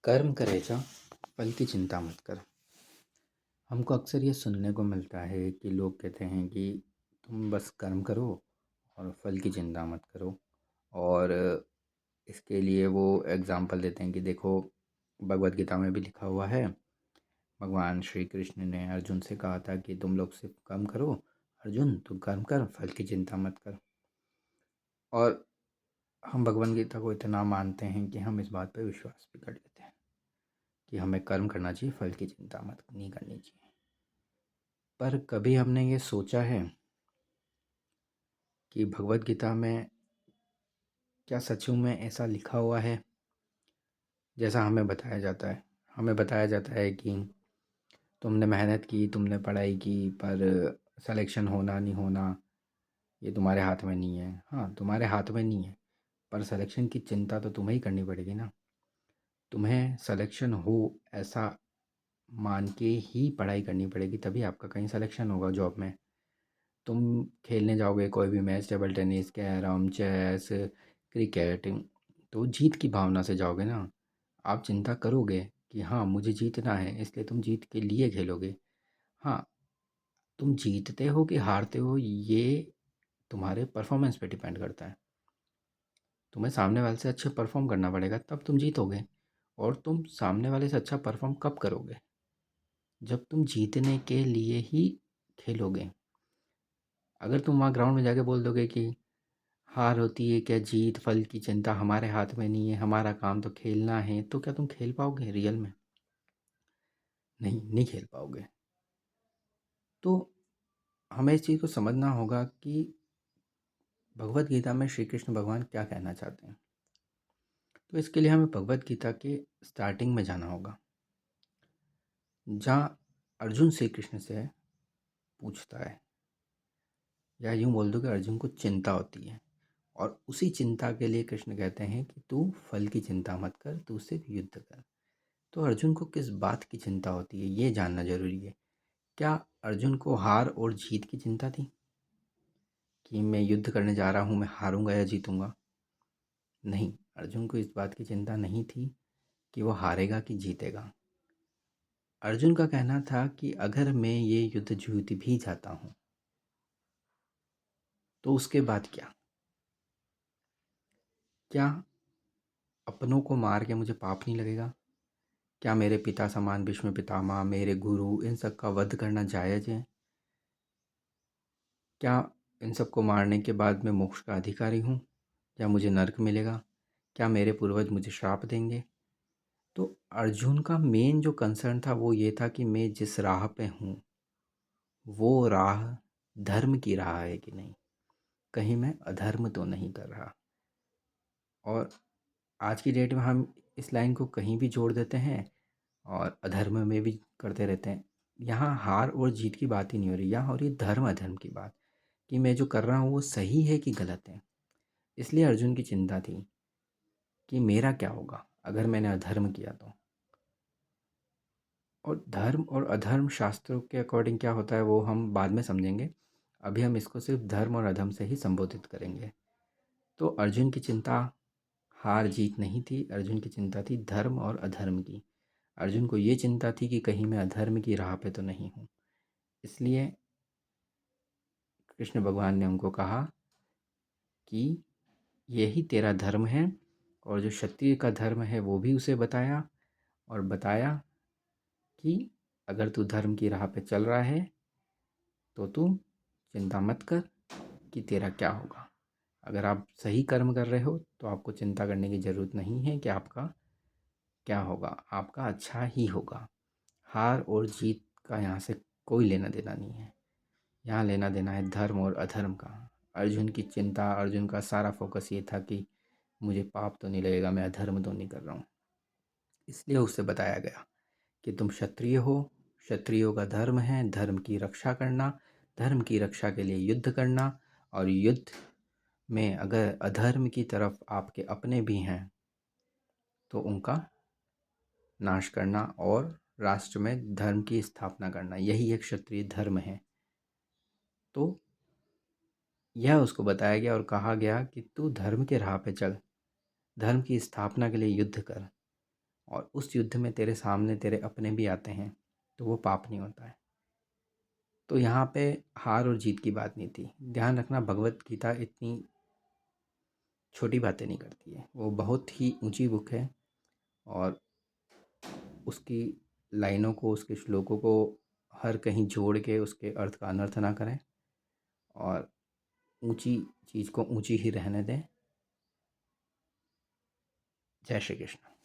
कर्म करे जा, फल की चिंता मत कर। हमको अक्सर ये सुनने को मिलता है कि लोग कहते हैं कि तुम बस कर्म करो और फल की चिंता मत करो। और इसके लिए वो एग्ज़ाम्पल देते हैं कि देखो, भगवद गीता में भी लिखा हुआ है। भगवान श्री कृष्ण ने अर्जुन से कहा था कि तुम लोग सिर्फ कर्म करो, अर्जुन तुम कर्म कर, फल की चिंता मत कर। और हम भगवद गीता को इतना मानते हैं कि हम इस बात पर विश्वास भी कर लेते हैं कि हमें कर्म करना चाहिए, फल की चिंता मत नहीं करनी चाहिए। पर कभी हमने ये सोचा है कि भगवद गीता में क्या सचमुच में ऐसा लिखा हुआ है जैसा हमें बताया जाता है? हमें बताया जाता है कि तुमने मेहनत की, तुमने पढ़ाई की, पर सिलेक्शन होना नहीं होना ये तुम्हारे हाथ में नहीं है। हाँ, तुम्हारे हाथ में नहीं है, पर सिलेक्शन की चिंता तो तुम्हें ही करनी पड़ेगी ना। तुम्हें सिलेक्शन हो ऐसा मान के ही पढ़ाई करनी पड़ेगी, तभी आपका कहीं सिलेक्शन होगा जॉब में। तुम खेलने जाओगे कोई भी match, table tennis, carrom, chess, cricket, तो जीत की भावना से जाओगे ना। आप चिंता करोगे कि हाँ मुझे जीतना है, इसलिए तुम जीत के लिए खेलोगे। हाँ, तुम जीतते हो कि हारते हो ये तुम्हारे परफॉर्मेंस पे डिपेंड करता है। तुम्हें सामने वाले से अच्छा परफॉर्म करना पड़ेगा, तब तुम जीतोगे। और तुम सामने वाले से अच्छा परफॉर्म कब करोगे? जब तुम जीतने के लिए ही खेलोगे। अगर तुम वहाँ ग्राउंड में जाके बोल दोगे कि हार होती है क्या, जीत फल की चिंता हमारे हाथ में नहीं है, हमारा काम तो खेलना है, तो क्या तुम खेल पाओगे रियल में? नहीं, नहीं खेल पाओगे। तो हमें इस चीज़ को समझना होगा कि भगवत गीता में श्री कृष्ण भगवान क्या कहना चाहते हैं। तो इसके लिए हमें भगवत गीता के स्टार्टिंग में जाना होगा, जहाँ अर्जुन श्री कृष्ण से पूछता है, या यूँ बोल दो कि अर्जुन को चिंता होती है। और उसी चिंता के लिए कृष्ण कहते हैं कि तू फल की चिंता मत कर, तू सिर्फ युद्ध कर। तो अर्जुन को किस बात की चिंता होती है ये जानना जरूरी है। क्या अर्जुन को हार और जीत की चिंता थी कि मैं युद्ध करने जा रहा हूँ, मैं हारूंगा या जीतूंगा? नहीं, अर्जुन को इस बात की चिंता नहीं थी कि वो हारेगा कि जीतेगा। अर्जुन का कहना था कि अगर मैं ये युद्ध जीत भी जाता हूँ तो उसके बाद क्या? क्या अपनों को मार के मुझे पाप नहीं लगेगा? क्या मेरे पिता समान भीष्म पितामह, मेरे गुरु, इन सब का वध करना जायज़ है? क्या इन सबको मारने के बाद मैं मोक्ष का अधिकारी हूँ या मुझे नरक मिलेगा? क्या मेरे पूर्वज मुझे श्राप देंगे? तो अर्जुन का मेन जो कंसर्न था वो ये था कि मैं जिस राह पे हूँ वो राह धर्म की राह है कि नहीं, कहीं मैं अधर्म तो नहीं कर रहा। और आज की डेट में हम इस लाइन को कहीं भी जोड़ देते हैं और अधर्म में भी करते रहते हैं। यहाँ हार और जीत की बात ही नहीं हो रही, यहाँ हो रही धर्म अधर्म की बात, कि मैं जो कर रहा हूँ वो सही है कि गलत है। इसलिए अर्जुन की चिंता थी कि मेरा क्या होगा अगर मैंने अधर्म किया तो। और धर्म और अधर्म शास्त्रों के अकॉर्डिंग क्या होता है वो हम बाद में समझेंगे। अभी हम इसको सिर्फ धर्म और अधर्म से ही संबोधित करेंगे। तो अर्जुन की चिंता हार जीत नहीं थी, अर्जुन की चिंता थी धर्म और अधर्म की। अर्जुन को ये चिंता थी कि कहीं मैं अधर्म की राह पे तो नहीं हूँ। इसलिए कृष्ण भगवान ने उनको कहा कि यही तेरा धर्म है। और जो क्षत्रिय का धर्म है वो भी उसे बताया, और बताया कि अगर तू धर्म की राह पे चल रहा है तो तू चिंता मत कर कि तेरा क्या होगा। अगर आप सही कर्म कर रहे हो तो आपको चिंता करने की ज़रूरत नहीं है कि आपका क्या होगा, आपका अच्छा ही होगा। हार और जीत का यहाँ से कोई लेना देना नहीं है, यहाँ लेना देना है धर्म और अधर्म का। अर्जुन की चिंता, अर्जुन का सारा फोकस ये था कि मुझे पाप तो नहीं लगेगा, मैं अधर्म तो नहीं कर रहा हूँ। इसलिए उससे बताया गया कि तुम क्षत्रिय हो, क्षत्रियों का धर्म है धर्म की रक्षा करना, धर्म की रक्षा के लिए युद्ध करना। और युद्ध में अगर अधर्म की तरफ आपके अपने भी हैं तो उनका नाश करना और राष्ट्र में धर्म की स्थापना करना, यही एक क्षत्रिय धर्म है। तो यह उसको बताया गया और कहा गया कि तू धर्म के राह पे चल, धर्म की स्थापना के लिए युद्ध कर। और उस युद्ध में तेरे सामने तेरे अपने भी आते हैं तो वो पाप नहीं होता है। तो यहाँ पे हार और जीत की बात नहीं थी। ध्यान रखना, भगवत गीता इतनी छोटी बातें नहीं करती है, वो बहुत ही ऊंची बुक है। और उसकी लाइनों को, उसके श्लोकों को हर कहीं जोड़ के उसके अर्थ का अनर्थ ना करें, और ऊंची चीज़ को ऊंची ही रहने दें। जय श्री कृष्ण।